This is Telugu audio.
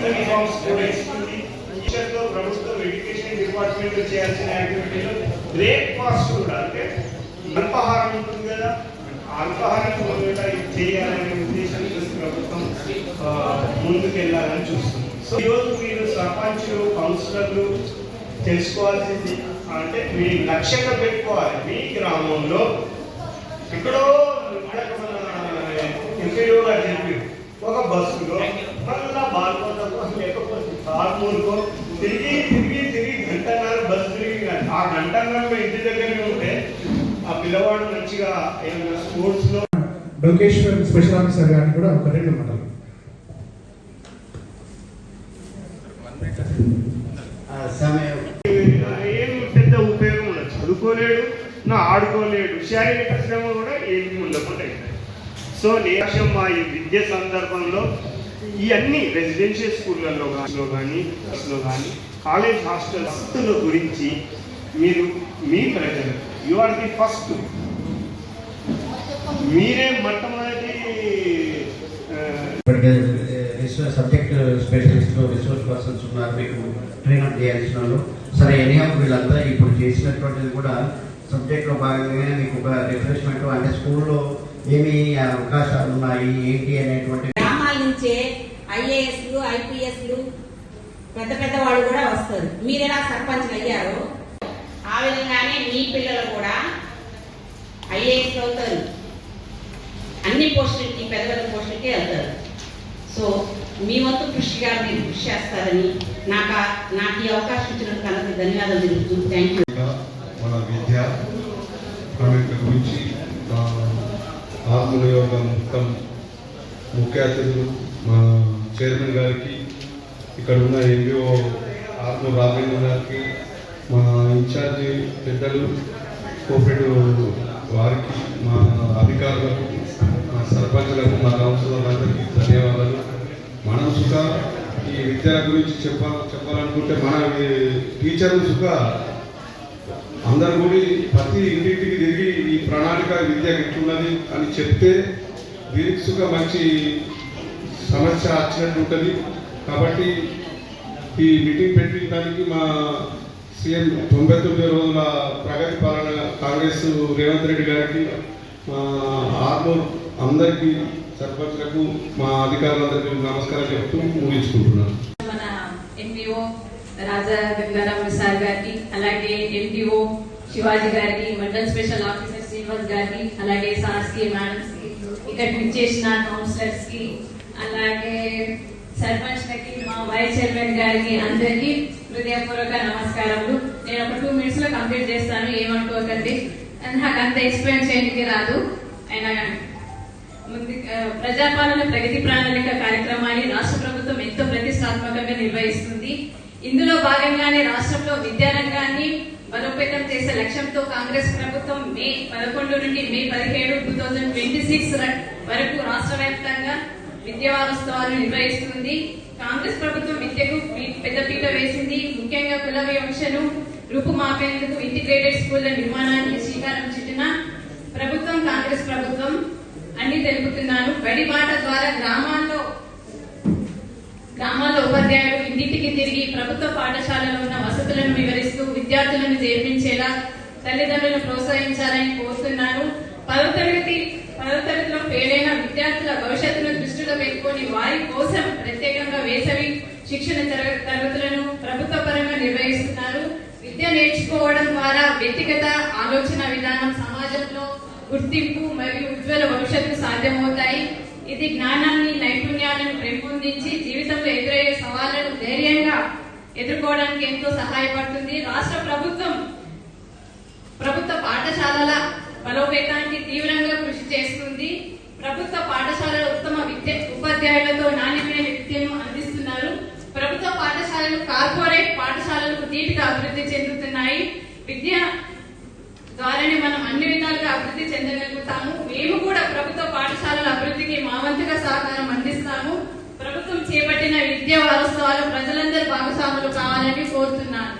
యూనిఫామ్స్ కూడా ఇస్తుంది. టీచర్తో ప్రభుత్వం ఎడ్యుకేషన్ డిపార్ట్మెంట్ చేయాల్సిన యాక్టివిటీలో బ్రేక్ఫాస్ట్ కూడా, అంటే అల్పాహారం ఉంటుంది కదా, అల్పాహారం కూడా చేయాలనే ఉద్దేశంతో ప్రభుత్వం ముందుకెళ్ళాలని చూస్తుంది. సో ఈరోజు మీరు సర్పంచులు, కౌన్సిలర్లు తెలుసుకోవాల్సింది అంటే మీ లక్ష్యంగా పెట్టుకోవాలి. మీ గ్రామంలో ఎక్కడో ఎంపీఓ గారు చెప్పి ఒక బస్సులో మళ్ళా బాల్కొండకో లేకపోతే కార్మూర్కో తిరిగి గంటన్నర బస్సు తిరిగి, ఆ గంటన్నరలో ఇంటి దగ్గరనే ఉంటే ఆ పిల్లవాడు మంచిగా ఏమైనా స్పోర్ట్స్లో డొకేషన్ స్పెషల్ ఆఫీసర్ గారిని కూడా ఒక 2 మాటలు. ఏం పెద్ద ఉపయోగం ఉండదు, చదువుకోలేడు, ఆడుకోలేడు, శారీరక శ్రమ కూడా ఏమి ఉండకుండా అవుతాయి. సో నేషం మా ఈ విద్య సందర్భంలో ఇవన్నీ రెసిడెన్షియల్ స్కూళ్ళల్లో కానీ కాలేజ్ హాస్టల్స్ గురించి మీరు మీ ప్రజలు యు ఆర్ ది ఫస్ట్, మీరే మొట్టమొదటి సబ్జెక్ట్ స్పెషలిస్టులు, రిసోర్స్ పర్సన్స్ ఉన్నారు, మీకు ట్రైనప్ చేయాల్సిన వాళ్ళు. సరే ఎనీహౌ వీళ్ళంతా ఇప్పుడు చేసినటువంటిది కూడా సబ్జెక్ట్లో భాగంగానే మీకు ఒక రిఫ్రెష్మెంట్, అంటే స్కూల్లో ఏమి అవకాశాలు ఉన్నాయి ఏంటి అనేటువంటి. గ్రామాల నుంచే ఐఏఎస్లు, ఐపీఎస్లు పెద్ద వాళ్ళు కూడా వస్తారు. మీరు ఎలా సర్పంచ్లు అయ్యారో ఆ విధంగానే మీ పిల్లలు కూడా ఐఏఎస్లు అవుతారు, అన్ని పోస్టులకి పెద్ద పోస్టులకి వెళ్తారు. సో మీ వంతు కృషిగా మీరు కృషి చేస్తారని నాకు ఈ అవకాశం ఇచ్చినందుకు అందరికీ ధన్యవాదాలు తెలుపుతూ థ్యాంక్ యూ. మన విద్య ప్రణాళిక గురించి ఆర్మూర్ యొక్క మొత్తం ముఖ్య అతిథులు మా చైర్మన్ గారికి, ఇక్కడ ఉన్న ఎంపీఓ ఆర్మూర్ రాఘవేంద్ర గారికి, మా ఇన్ఛార్జి పెద్దలు కోఆపరేటివ్ వారికి, మా అధికారులకు, మా సర్పంచులకు, మా కౌన్సిలర్లందరికీ ధన్యవాదాలు. మనం సుఖ ఈ విద్య గురించి చెప్పాలనుకుంటే మన టీచర్లు సుఖ అందరు కూడా ప్రతి ఇంటింటికి తిరిగి ఈ ప్రణాళిక విద్య ఎట్లున్నది అని చెప్తే దీనికి సుఖ మంచి సమస్య వచ్చినట్టు ఉంటుంది. కాబట్టి ఈ మీటింగ్ పెట్టడానికి మా సీఎం 99 రోజుల ప్రగతి పాలన కాంగ్రెస్ రేవంత్ రెడ్డి గారికి, మా ఆర్మూర్ అందరికీ, సర్పంచ్లకు, మా అధికారులందరికీ నమస్కారం చెప్తూ ముగించుకుంటున్నాను. మన ఎంపీఓ రాజా గంగారాం సార్ గారికి, అలాగే ఎంపీఓ శివాజీ గారికి, మండల్ స్పెషల్ ఆఫీసర్ శ్రీనివాస్ గారికి, అలాగే సార్స్ కి, మేడమ్స్ కి, ఇక్కడికి చేసిన కౌన్సిలర్స్ కి, అలాగే సర్పంచ్లకి, మా వైస్ చైర్మన్ గారికి అందరికీ హృదయపూర్వక నమస్కారములు. నేను ఒక 2 minutes లో కంప్లీట్ చేస్తాను, ఏమనుకోకండి. నాకు అంత ఎక్స్ప్లెయిన్ చేయడానికి రాదు. అయినా ముందు ప్రజాపాలన ప్రగతి ప్రణాళిక కార్యక్రమాన్ని రాష్ట్ర ప్రభుత్వం ఎంతో ప్రతిష్టాత్మకంగా నిర్వహిస్తుంది. ఇందులో భాగంగానే రాష్ట్రంలో విద్యారంగాన్ని బలోపేతం చేసే లక్ష్యంతో కాంగ్రెస్ ప్రభుత్వం మే 11 నుండి మే 17, 2026 వరకు రాష్ట్ర వ్యాప్తంగా విద్యా వారోత్సవాలు నిర్వహిస్తుంది. కాంగ్రెస్ ప్రభుత్వం విద్యకు పెద్దపీట వేసింది. ముఖ్యంగా కుల వివక్షను రూపుమాపేందుకు ఇంటిగ్రేటెడ్ స్కూళ్ల నిర్మాణానికి శ్రీకారం చుట్టిన ప్రభుత్వం కాంగ్రెస్ ప్రభుత్వం అన్ని తెలుపుతున్నాను. బడి బాట ద్వారా గ్రామాల్లో ఉపాధ్యాయులు ఇంటింటికి తిరిగి ప్రభుత్వ పాఠశాలలో ఉన్న వసతులను వివరిస్తూ విద్యార్థులను చేర్పించేలా తల్లిదండ్రులను ప్రోత్సహించాలని కోరుతున్నాను. 10వ తరగతిలో ఫెయిల్ అయిన విద్యార్థుల భవిష్యత్తును దృష్టిలో పెట్టుకుని వారి కోసం ప్రత్యేకంగా వేసవి శిక్షణ తరగతులను ప్రభుత్వ పరంగా నిర్వహిస్తున్నారు. విద్య నేర్చుకోవడం ద్వారా వ్యక్తిగత ఆలోచన విధానం, సమాజంలో గుర్తింపు మరియు ఉజ్వల భవిష్యత్తు సాధ్యమవుతాయి. ఇది జ్ఞానాన్ని, నైపుణ్యాలను పెంపొందించి జీవితంలో ఎదురయ్యే సవాళ్లను ధైర్యంగా ఎదుర్కోవడానికి ఎంతో సహాయపడుతుంది. రాష్ట్ర ప్రభుత్వ పాఠశాలల బలోపేతానికి తీవ్రంగా కృషి చేస్తుంది. ప్రభుత్వ పాఠశాలల ఉత్తమ ఉపాధ్యాయులతో నాణ్యమైన విద్యను అందిస్తున్నారు. ప్రభుత్వ పాఠశాలలు కార్పొరేట్ పాఠశాలలకు ధీటుగా అభివృద్ధి చెందుతున్నాయి. విద్య ద్వారానే మనం అన్ని విధాలుగా అభివృద్ధి చెందగలుగుతాము. మేము కూడా ప్రభుత్వ పాఠశాలల అభివృద్ధికి మా వంతుగా సహకారం అందిస్తాము. ప్రభుత్వం చేపట్టిన విద్యా వారోత్సవాలు ప్రజలందరూ భాగస్వాములు కావాలని కోరుతున్నాను.